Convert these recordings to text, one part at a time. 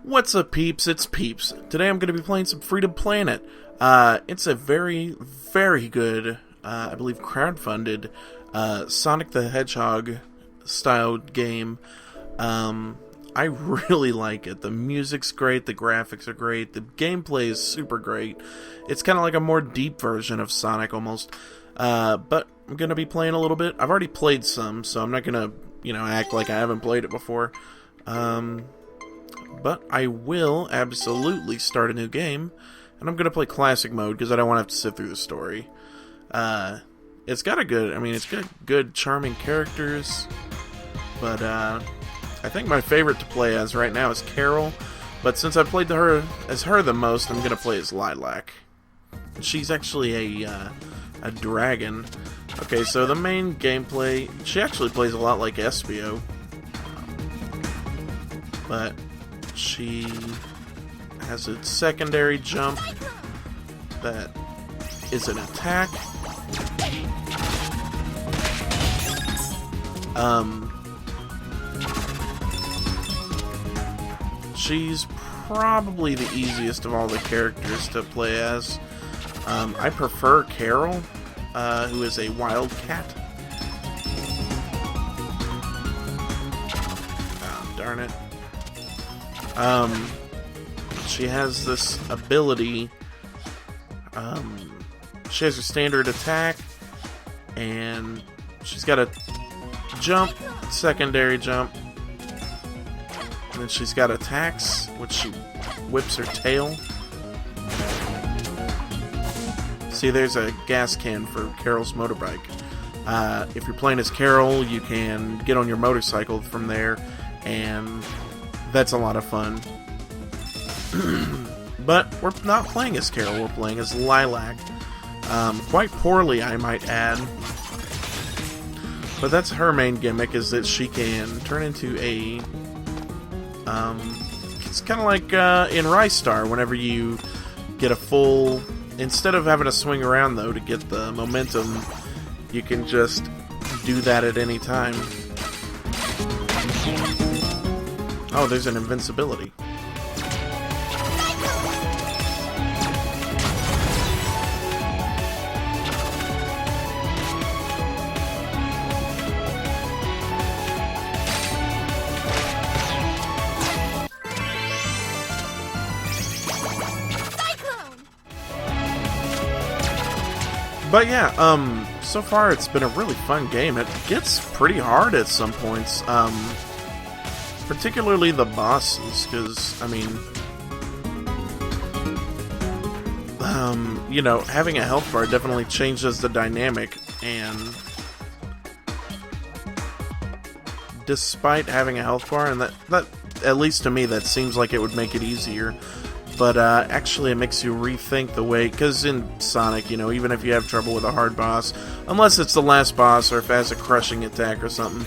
What's up, peeps? It's Peeps. Today I'm going to be playing some Freedom Planet. It's a very, very good, I believe, crowdfunded Sonic the Hedgehog style game. I really like it. The music's great, the graphics are great, the gameplay is super great. It's kind of like a more deep version of Sonic almost. But I'm going to be playing a little bit. I've already played some, so I'm not going to, act like I haven't played it before. But I will absolutely start a new game, and I'm going to play classic mode because I don't want to have to sit through the story. It's got it's got good, charming characters, but I think my favorite to play as right now is Carol, but since I played her the most, I'm going to play as Lilac. She's actually a dragon. Okay, so the main gameplay, she actually plays a lot like Espio, but she has a secondary jump that is an attack. She's probably the easiest of all the characters to play as. I prefer Carol, who is a wildcat. Oh, darn it. She has this ability, she has a standard attack, and she's got a jump, secondary jump, and then she's got attacks, which she whips her tail. See, there's a gas can for Carol's motorbike. If you're playing as Carol, you can get on your motorcycle from there, and that's a lot of fun. But we're not playing as Carol, we're playing as Lilac. Quite poorly, I might add. But that's her main gimmick, is that she can turn into a... it's kind of like in Rice Star, whenever you get a full... Instead of having to swing around, though, to get the momentum, you can just do that at any time. Oh, there's an invincibility. But yeah, so far it's been a really fun game. It gets pretty hard at some points. Particularly the bosses, because, having a health bar definitely changes the dynamic, and despite having a health bar, and that at least to me, that seems like it would make it easier, but actually it makes you rethink the way, because in Sonic, even if you have trouble with a hard boss, unless it's the last boss, or if it has a crushing attack or something,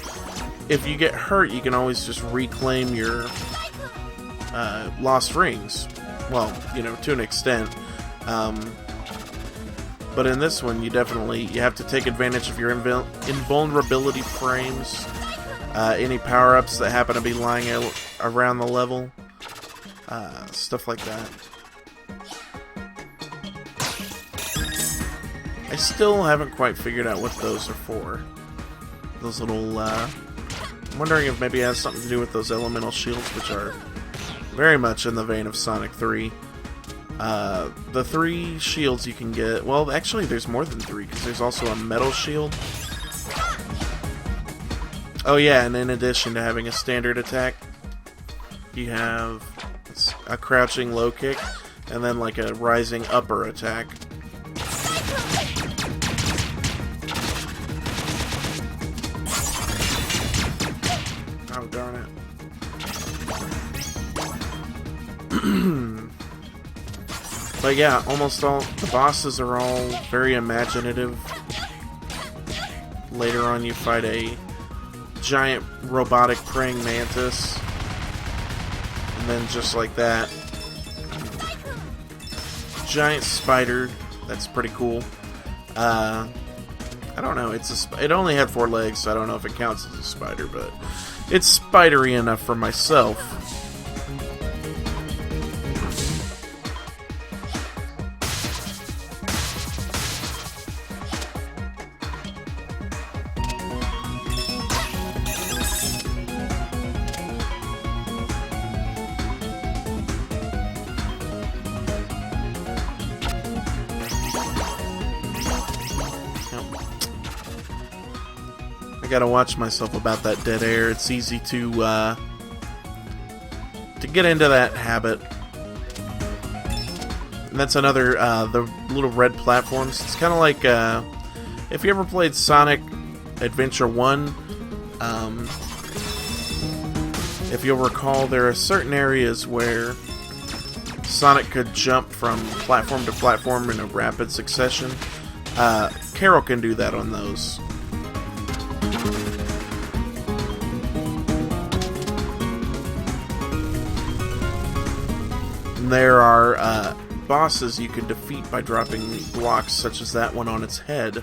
if you get hurt, you can always just reclaim your lost rings. Well, to an extent. But in this one, you have to take advantage of your invulnerability frames, any power-ups that happen to be lying around the level, stuff like that. I still haven't quite figured out what those are for. Those little, I'm wondering if maybe it has something to do with those elemental shields, which are very much in the vein of Sonic 3. The 3 shields you can get... Well, actually, there's more than 3, because there's also a metal shield. Oh yeah, and in addition to having a standard attack, you have a crouching low kick, and then like a rising upper attack. Oh, darn it. But yeah, almost all the bosses are all very imaginative. Later on you fight a giant robotic praying mantis. And then just like that, giant spider. That's pretty cool. I don't know. It only had 4 legs, so I don't know if it counts as a spider, but it's spidery enough for myself. I gotta watch myself about that dead air. It's easy to get into that habit. And that's another, the little red platforms. It's kind of like, if you ever played Sonic Adventure 1, if you'll recall, there are certain areas where Sonic could jump from platform to platform in a rapid succession. Carol can do that on those. There are bosses you can defeat by dropping blocks such as that one on its head,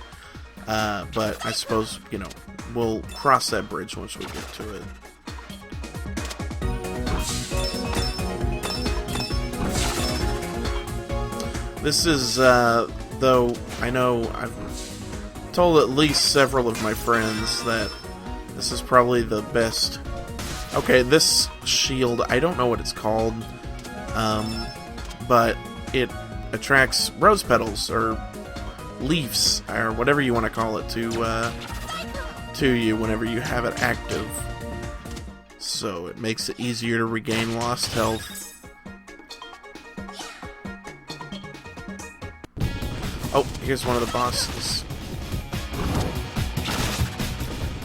but I suppose, you know, we'll cross that bridge once we get to it. This is, though, I know I've told at least several of my friends that this is probably the best. Okay, this shield, I don't know what it's called. But it attracts rose petals or leaves or whatever you want to call it to you whenever you have it active. So it makes it easier to regain lost health. Oh, here's one of the bosses.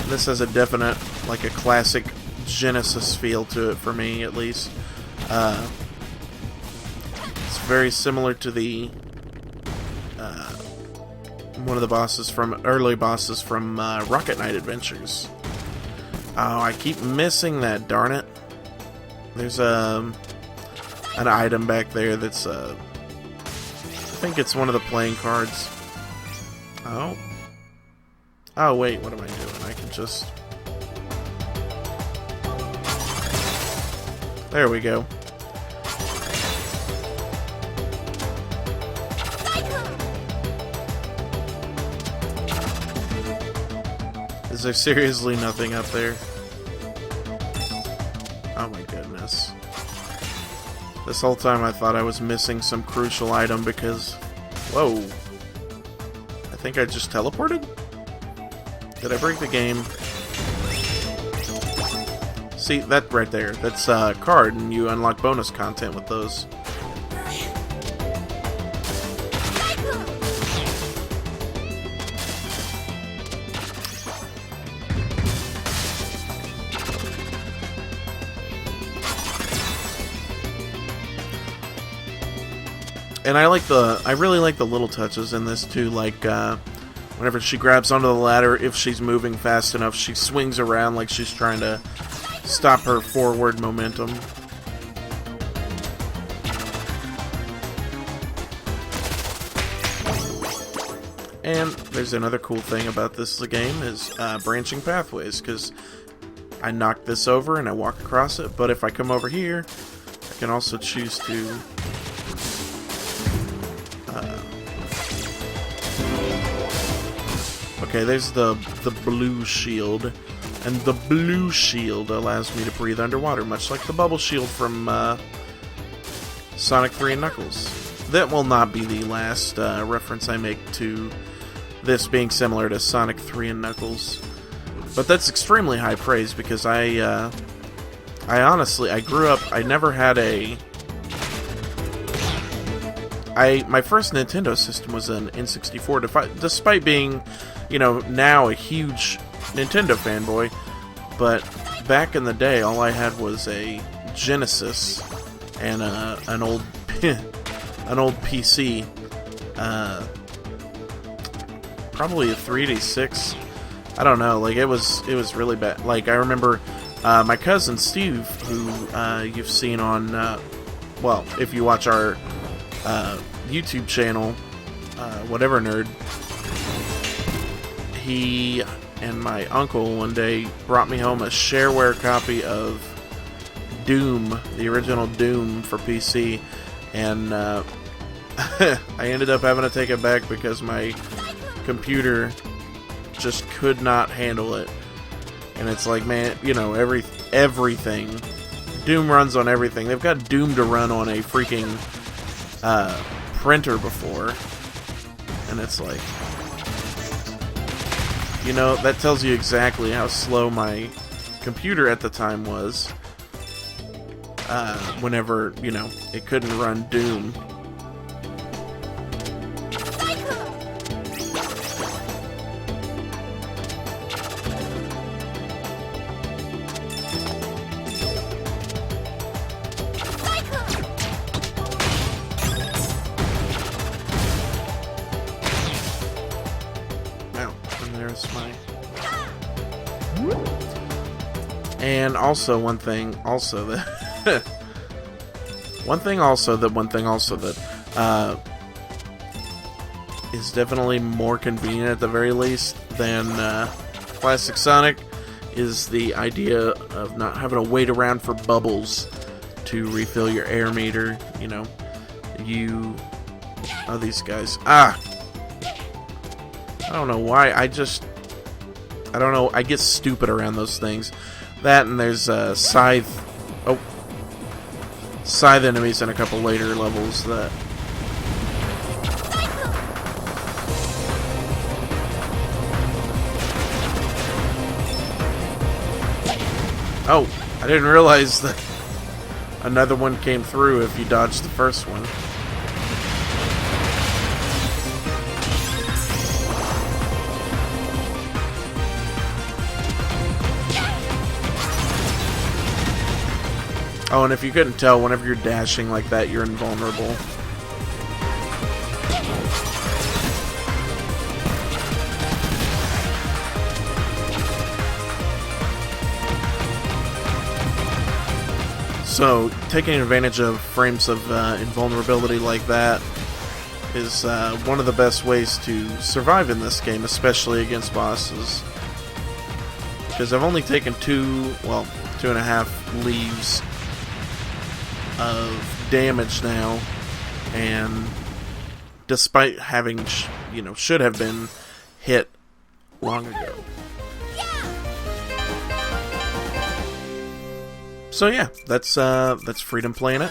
This has a definite, like a classic Genesis feel to it for me, at least. Very similar to the one of the bosses from early bosses from Rocket Knight Adventures. Oh, I keep missing that, darn it. There's an item back there that's I think it's one of the playing cards. Oh wait, what am I doing? I can just, there we go. Is there seriously nothing up there? Oh my goodness. This whole time I thought I was missing some crucial item because... Whoa. I think I just teleported? Did I break the game? See, that right there. That's a card, and you unlock bonus content with those. And I really like the little touches in this too, like whenever she grabs onto the ladder, if she's moving fast enough, she swings around like she's trying to stop her forward momentum. And there's another cool thing about this game is branching pathways, because I knock this over and I walk across it, but if I come over here, I can also choose to okay, there's the blue shield, and the blue shield allows me to breathe underwater, much like the bubble shield from Sonic 3 and Knuckles. That will not be the last reference I make to this being similar to Sonic 3 and Knuckles, but that's extremely high praise because I honestly, I grew up, I never had my first Nintendo system was an N64, despite being, you know, now a huge Nintendo fanboy, but back in the day, all I had was a Genesis and an old PC, probably a 386. I don't know, like it was really bad. Like I remember my cousin Steve, who you've seen on, well, if you watch our YouTube channel, Whatever Nerd, he and my uncle one day brought me home a shareware copy of Doom, the original Doom for PC, and I ended up having to take it back because my computer just could not handle it. And it's like, man, you know, everything. Doom runs on everything. They've got Doom to run on a freaking printer before. And it's like, you know, that tells you exactly how slow my computer at the time was. Whenever, you know, it couldn't run Doom. And also one thing that is definitely more convenient at the very least than Classic Sonic is the idea of not having to wait around for bubbles to refill your air meter. You know, these guys. I don't know why. I don't know. I get stupid around those things. That and there's scythe enemies in a couple later levels that. Oh, I didn't realize that another one came through if you dodged the first one. Oh, and if you couldn't tell, whenever you're dashing like that, you're invulnerable. So, taking advantage of frames of invulnerability like that is one of the best ways to survive in this game, especially against bosses. Because I've only taken 2.5 leaves of damage now, and despite having, should have been hit long ago. So yeah, that's Freedom Planet.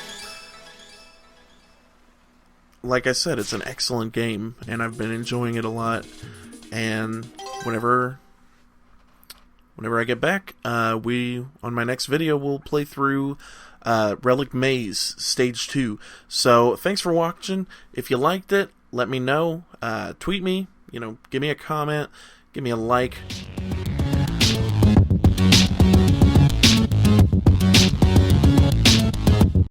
Like I said, it's an excellent game, and I've been enjoying it a lot. And whenever I get back, on my next video, we'll play through Relic Maze Stage 2. So thanks for watching. If you liked it, let me know. Tweet me. Give me a comment. Give me a like.